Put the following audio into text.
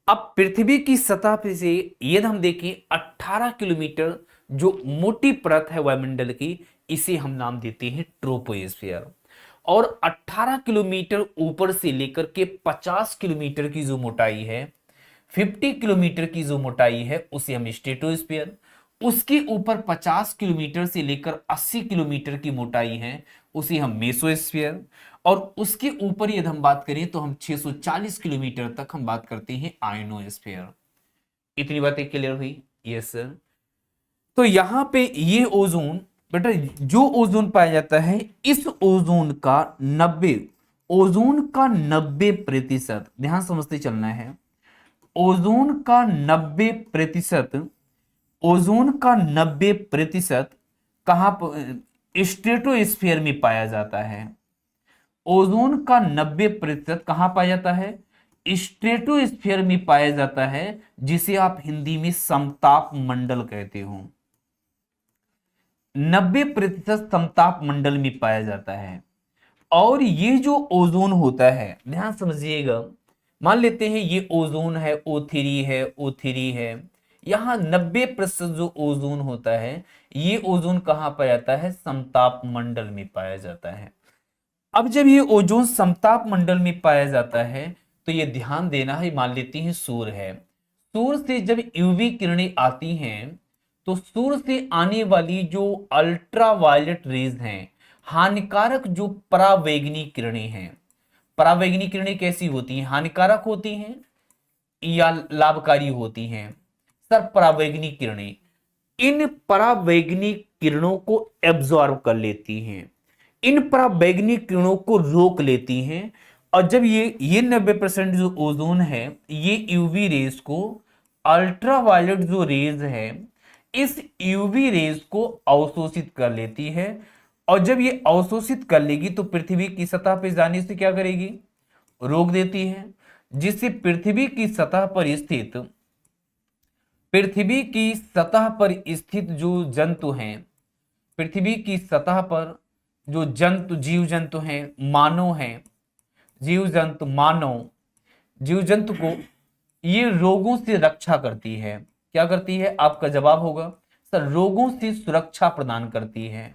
अब पृथ्वी की सतह पे से यदि हम देखें 18 किलोमीटर जो मोटी परत है वायुमंडल की, इसे हम नाम देते हैं ट्रोपोस्फियर। और 18 किलोमीटर ऊपर से लेकर के 50 किलोमीटर की जो मोटाई है, 50 किलोमीटर की जो मोटाई है, उसे हम स्ट्रेटोस्फियर। उसके ऊपर 50 किलोमीटर से लेकर 80 किलोमीटर की मोटाई है, उसे हम मेसोस्फियर। और उसके ऊपर यदि हम बात करें तो हम 640 किलोमीटर तक हम बात करते हैं आयनोस्फीयर। इतनी बातें क्लियर हुई? Yes sir. तो यहां पे ये ओजोन, बेटा जो ओजोन पाया जाता है, इस ओजोन का 90%, ध्यान समझते चलना है, ओजोन का 90%, ओजोन का 90% कहां पर? स्ट्रेटोस्फीयर में पाया जाता है। ओजोन का 90% कहां पाया जाता है? स्ट्रेटोस्फीयर में पाया जाता है, जिसे आप हिंदी में समताप मंडल कहते हो। 90% समताप मंडल में पाया जाता है। और ये जो ओजोन होता है, ध्यान समझिएगा, मान लेते हैं ये ओजोन है, O3 है, O3 है। यहां 90% जो ओजोन होता है, ये ओजोन कहां पाया जाता है? समताप मंडल में पाया जाता है। अब जब ये ओजोन समताप मंडल में पाया जाता है, तो ये ध्यान देना है, मान लेते हैं सूर्य है। सूर्य से जब यूवी किरणें आती हैं, तो सूर्य से आने वाली जो अल्ट्रावायलेट रेज हैं, हानिकारक जो परावैंगनी किरणें हैं, परावैंगनी किरणें कैसी होती हैं? हानिकारक होती हैं या लाभकारी होती हैं? सर, परावैंगनी किरणें इन परावैंगनिक किरणों को एब्जॉर्ब कर लेती हैं, इन परावैंगनिक किरणों को रोक लेती हैं। और जब ये 90% जो ओजोन है, ये यूवी रेज को, अल्ट्रावायलेट जो रेज है, इस यूवी रेज को अवशोषित कर लेती है। और जब ये अवशोषित कर लेगी तो पृथ्वी की सतह पर जाने से क्या करेगी? रोक देती है, जिससे पृथ्वी की सतह पर स्थित जो जंतु हैं, पृथ्वी की सतह पर जो जीव जंतु हैं, मानव हैं, जीव जंतु को ये रोगों से रक्षा करती है। क्या करती है? आपका जवाब होगा सर, रोगों से सुरक्षा प्रदान करती है।